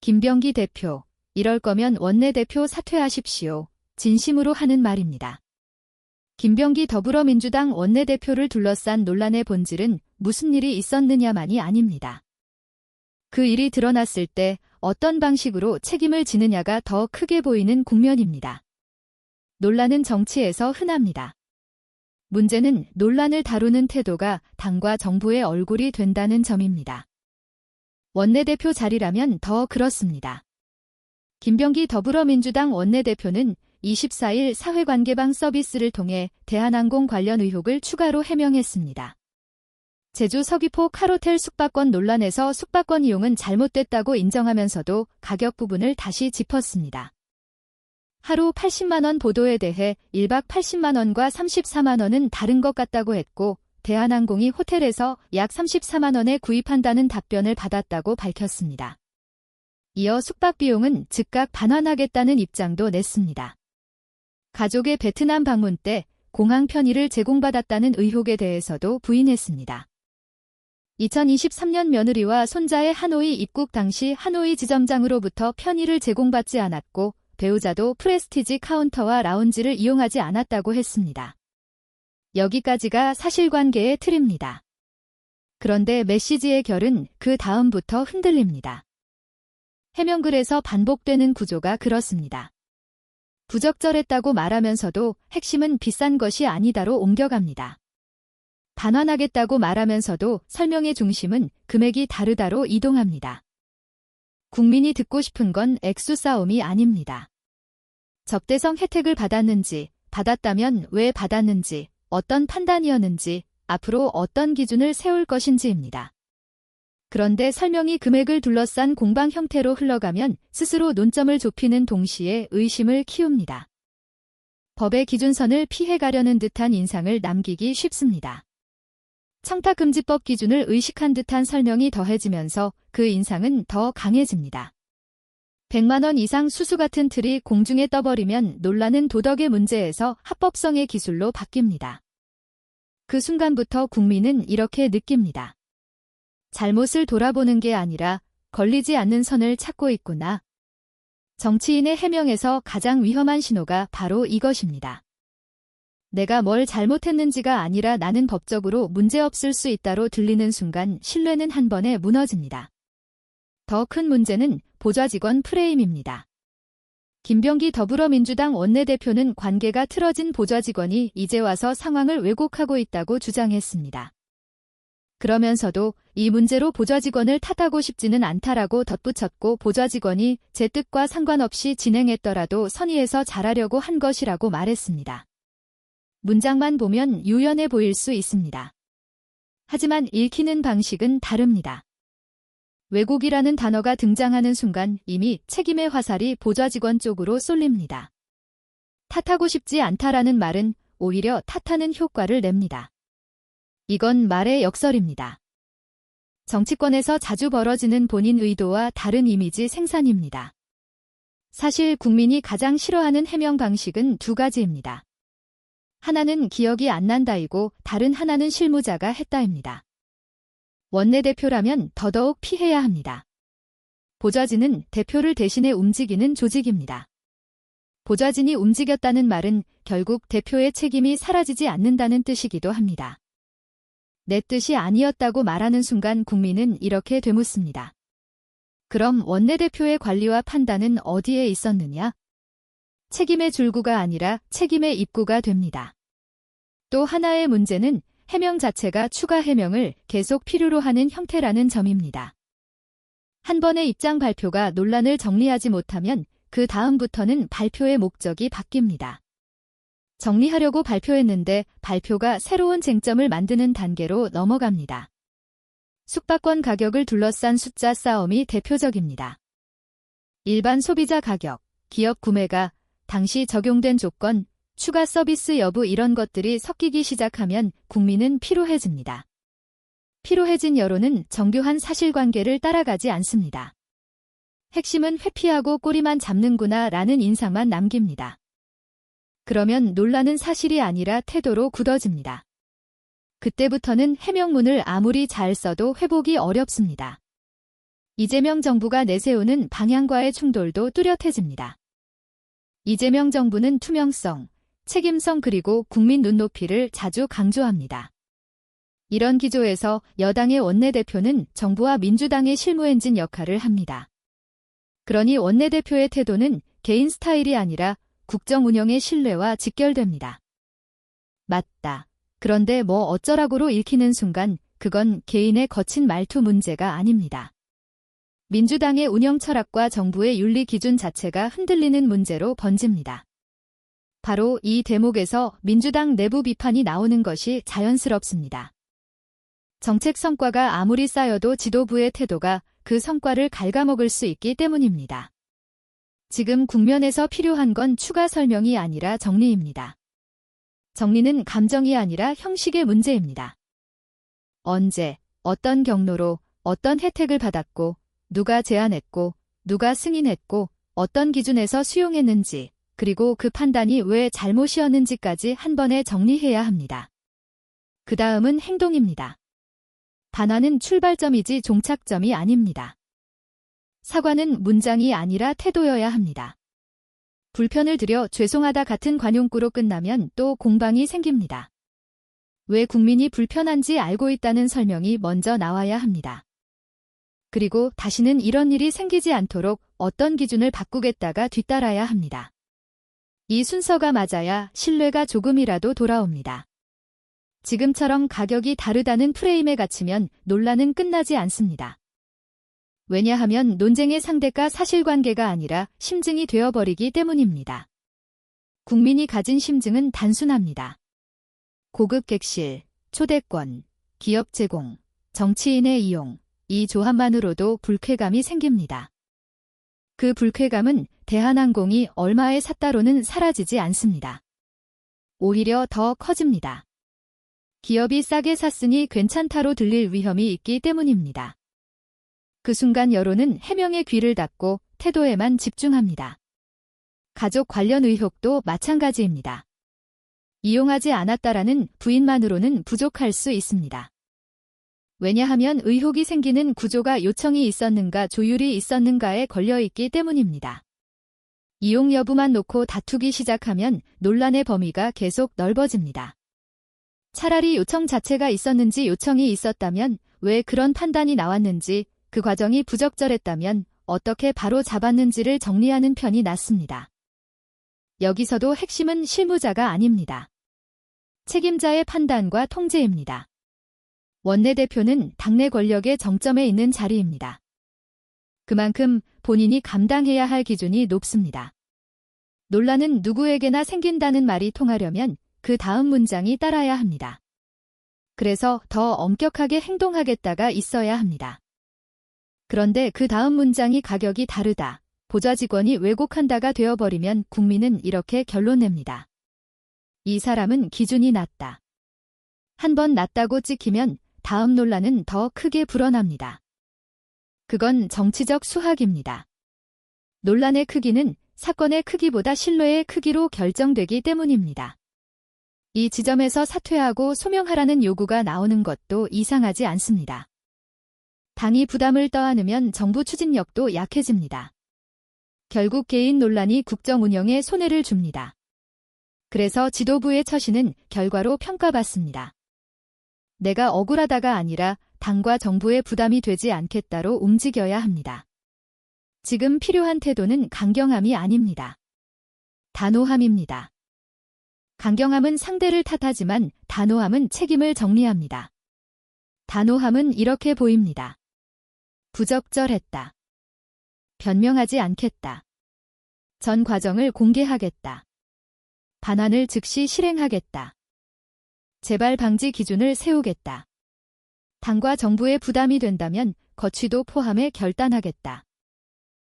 김병기 대표, 이럴 거면 원내대표 사퇴하십시오. 진심으로 하는 말입니다. 김병기 더불어민주당 원내대표를 둘러싼 논란의 본질은 무슨 일이 있었느냐만이 아닙니다. 그 일이 드러났을 때 어떤 방식으로 책임을 지느냐가 더 크게 보이는 국면입니다. 논란은 정치에서 흔합니다. 문제는 논란을 다루는 태도가 당과 정부의 얼굴이 된다는 점입니다. 원내대표 자리라면 더 그렇습니다. 김병기 더불어민주당 원내대표는 24일 사회관계방 서비스를 통해 대한항공 관련 의혹을 추가로 해명했습니다. 제주 서귀포 카로텔 숙박권 논란에서 숙박권 이용은 잘못됐다고 인정하면서도 가격 부분을 다시 짚었습니다. 하루 80만 원 보도에 대해 1박 80만 원과 34만 원은 다른 것 같다고 했고 대한항공이 호텔에서 약 34만 원에 구입한다는 답변을 받았다고 밝혔습니다. 이어 숙박 비용은 즉각 반환하겠다는 입장도 냈습니다. 가족의 베트남 방문 때 공항 편의를 제공받았다는 의혹에 대해서도 부인했습니다. 2023년 며느리와 손자의 하노이 입국 당시 하노이 지점장으로부터 편의를 제공받지 않았고 배우자도 프레스티지 카운터와 라운지를 이용하지 않았다고 했습니다. 여기까지가 사실관계의 틀입니다. 그런데 메시지의 결은 그 다음부터 흔들립니다. 해명글에서 반복되는 구조가 그렇습니다. 부적절했다고 말하면서도 핵심은 비싼 것이 아니다로 옮겨갑니다. 반환하겠다고 말하면서도 설명의 중심은 금액이 다르다로 이동합니다. 국민이 듣고 싶은 건 액수 싸움이 아닙니다. 적대성 혜택을 받았는지, 받았다면 왜 받았는지, 어떤 판단이었는지, 앞으로 어떤 기준을 세울 것인지입니다. 그런데 설명이 금액을 둘러싼 공방 형태로 흘러가면 스스로 논점을 좁히는 동시에 의심을 키웁니다. 법의 기준선을 피해가려는 듯한 인상을 남기기 쉽습니다. 청탁금지법 기준을 의식한 듯한 설명이 더해지면서 그 인상은 더 강해집니다. 100만 원 이상 수수 같은 틀이 공중에 떠버리면 논란은 도덕의 문제에서 합법성의 기술로 바뀝니다. 그 순간부터 국민은 이렇게 느낍니다. 잘못을 돌아보는 게 아니라 걸리지 않는 선을 찾고 있구나. 정치인의 해명에서 가장 위험한 신호가 바로 이것입니다. 내가 뭘 잘못했는지가 아니라 나는 법적으로 문제없을 수 있다로 들리는 순간 신뢰는 한 번에 무너집니다. 더 큰 문제는 보좌직원 프레임입니다. 김병기 더불어민주당 원내대표는 관계가 틀어진 보좌직원이 이제 와서 상황을 왜곡하고 있다고 주장했습니다. 그러면서도 이 문제로 보좌직원을 탓하고 싶지는 않다라고 덧붙였고 보좌직원이 제 뜻과 상관없이 진행했더라도 선의해서 잘하려고 한 것이라고 말했습니다. 문장만 보면 유연해 보일 수 있습니다. 하지만 읽히는 방식은 다릅니다. 왜곡이라는 단어가 등장하는 순간 이미 책임의 화살이 보좌직원 쪽으로 쏠립니다. 탓하고 싶지 않다라는 말은 오히려 탓하는 효과를 냅니다. 이건 말의 역설입니다. 정치권에서 자주 벌어지는 본인 의도와 다른 이미지 생산입니다. 사실 국민이 가장 싫어하는 해명 방식은 두 가지입니다. 하나는 기억이 안 난다이고 다른 하나는 실무자가 했다입니다. 원내대표라면 더더욱 피해야 합니다. 보좌진은 대표를 대신해 움직이는 조직입니다. 보좌진이 움직였다는 말은 결국 대표의 책임이 사라지지 않는다는 뜻이기도 합니다. 내 뜻이 아니었다고 말하는 순간 국민은 이렇게 되묻습니다. 그럼 원내대표의 관리와 판단은 어디에 있었느냐? 책임의 줄구가 아니라 책임의 입구가 됩니다. 또 하나의 문제는 해명 자체가 추가 해명을 계속 필요로 하는 형태라는 점입니다. 한 번의 입장 발표가 논란을 정리하지 못하면 그 다음부터는 발표의 목적이 바뀝니다. 정리하려고 발표했는데 발표가 새로운 쟁점을 만드는 단계로 넘어갑니다. 숙박권 가격을 둘러싼 숫자 싸움이 대표적입니다. 일반 소비자 가격, 기업 구매가, 당시 적용된 조건, 추가 서비스 여부 이런 것들이 섞이기 시작하면 국민은 피로해집니다. 피로해진 여론은 정교한 사실관계를 따라가지 않습니다. 핵심은 회피하고 꼬리만 잡는구나 라는 인상만 남깁니다. 그러면 논란은 사실이 아니라 태도로 굳어집니다. 그때부터는 해명문을 아무리 잘 써도 회복이 어렵습니다. 이재명 정부가 내세우는 방향과의 충돌도 뚜렷해집니다. 이재명 정부는 투명성, 책임성 그리고 국민 눈높이를 자주 강조합니다. 이런 기조에서 여당의 원내대표는 정부와 민주당의 실무 엔진 역할을 합니다. 그러니 원내대표의 태도는 개인 스타일이 아니라 국정 운영의 신뢰와 직결됩니다. 맞다. 그런데 뭐 어쩌라고로 읽히는 순간 그건 개인의 거친 말투 문제가 아닙니다. 민주당의 운영 철학과 정부의 윤리 기준 자체가 흔들리는 문제로 번집니다. 바로 이 대목에서 민주당 내부 비판이 나오는 것이 자연스럽습니다. 정책 성과가 아무리 쌓여도 지도부의 태도가 그 성과를 갉아먹을 수 있기 때문입니다. 지금 국면에서 필요한 건 추가 설명이 아니라 정리입니다. 정리는 감정이 아니라 형식의 문제입니다. 언제, 어떤 경로로, 어떤 혜택을 받았고, 누가 제안했고, 누가 승인했고, 어떤 기준에서 수용했는지, 그리고 그 판단이 왜 잘못이었는지까지 한 번에 정리해야 합니다. 그 다음은 행동입니다. 반환은 출발점이지 종착점이 아닙니다. 사과는 문장이 아니라 태도여야 합니다. 불편을 드려 죄송하다 같은 관용구로 끝나면 또 공방이 생깁니다. 왜 국민이 불편한지 알고 있다는 설명이 먼저 나와야 합니다. 그리고 다시는 이런 일이 생기지 않도록 어떤 기준을 바꾸겠다가 뒤따라야 합니다. 이 순서가 맞아야 신뢰가 조금이라도 돌아옵니다. 지금처럼 가격이 다르다는 프레임에 갇히면 논란은 끝나지 않습니다. 왜냐하면 논쟁의 상대가 사실관계가 아니라 심증이 되어버리기 때문입니다. 국민이 가진 심증은 단순합니다. 고급 객실, 초대권, 기업 제공, 정치인의 이용, 이 조합만으로도 불쾌감이 생깁니다. 그 불쾌감은 대한항공이 얼마에 샀다로는 사라지지 않습니다. 오히려 더 커집니다. 기업이 싸게 샀으니 괜찮다로 들릴 위험이 있기 때문입니다. 그 순간 여론은 해명의 귀를 닫고 태도에만 집중합니다. 가족 관련 의혹도 마찬가지입니다. 이용하지 않았다라는 부인만으로는 부족할 수 있습니다. 왜냐하면 의혹이 생기는 구조가 요청이 있었는가 조율이 있었는가에 걸려있기 때문입니다. 이용 여부만 놓고 다투기 시작하면 논란의 범위가 계속 넓어집니다. 차라리 요청 자체가 있었는지 요청이 있었다면 왜 그런 판단이 나왔는지 그 과정이 부적절했다면 어떻게 바로 잡았는지를 정리하는 편이 낫습니다. 여기서도 핵심은 실무자가 아닙니다. 책임자의 판단과 통제입니다. 원내대표는 당내 권력의 정점에 있는 자리입니다. 그만큼 본인이 감당해야 할 기준이 높습니다. 논란은 누구에게나 생긴다는 말이 통하려면 그 다음 문장이 따라야 합니다. 그래서 더 엄격하게 행동하겠다가 있어야 합니다. 그런데 그 다음 문장이 가격이 다르다, 보좌 직원이 왜곡한다가 되어버리면 국민은 이렇게 결론 냅니다. 이 사람은 기준이 낮다. 한 번 낮다고 찍히면 다음 논란은 더 크게 불어납니다. 그건 정치적 수학입니다. 논란의 크기는 사건의 크기보다 신뢰의 크기로 결정되기 때문입니다. 이 지점에서 사퇴하고 소명하라는 요구가 나오는 것도 이상하지 않습니다. 당이 부담을 떠안으면 정부 추진력도 약해집니다. 결국 개인 논란이 국정 운영에 손해를 줍니다. 그래서 지도부의 처신은 결과로 평가받습니다. 내가 억울하다가 아니라 당과 정부의 부담이 되지 않겠다로 움직여야 합니다. 지금 필요한 태도는 강경함이 아닙니다. 단호함입니다. 강경함은 상대를 탓하지만 단호함은 책임을 정리합니다. 단호함은 이렇게 보입니다. 부적절했다. 변명하지 않겠다. 전 과정을 공개하겠다. 반환을 즉시 실행하겠다. 재발 방지 기준을 세우겠다. 당과 정부의 부담이 된다면 거취도 포함해 결단하겠다.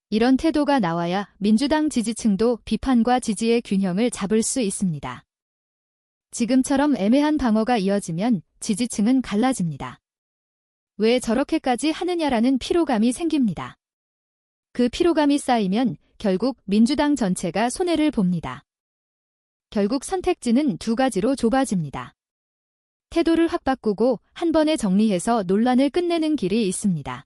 이런 태도가 나와야 민주당 지지층도 비판과 지지의 균형을 잡을 수 있습니다. 지금처럼 애매한 방어가 이어지면 지지층은 갈라집니다. 왜 저렇게까지 하느냐라는 피로감이 생깁니다. 그 피로감이 쌓이면 결국 민주당 전체가 손해를 봅니다. 결국 선택지는 두 가지로 좁아집니다. 태도를 확 바꾸고 한 번에 정리해서 논란을 끝내는 길이 있습니다.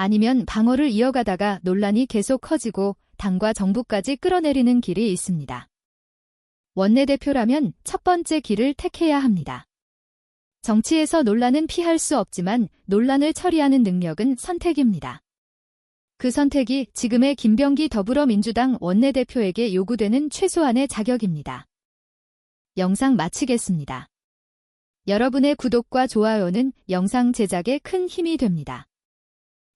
아니면 방어를 이어가다가 논란이 계속 커지고 당과 정부까지 끌어내리는 길이 있습니다. 원내대표라면 첫 번째 길을 택해야 합니다. 정치에서 논란은 피할 수 없지만 논란을 처리하는 능력은 선택입니다. 그 선택이 지금의 김병기 더불어민주당 원내대표에게 요구되는 최소한의 자격입니다. 영상 마치겠습니다. 여러분의 구독과 좋아요는 영상 제작에 큰 힘이 됩니다.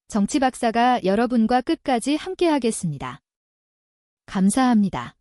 정치박사가 여러분과 끝까지 함께하겠습니다. 감사합니다.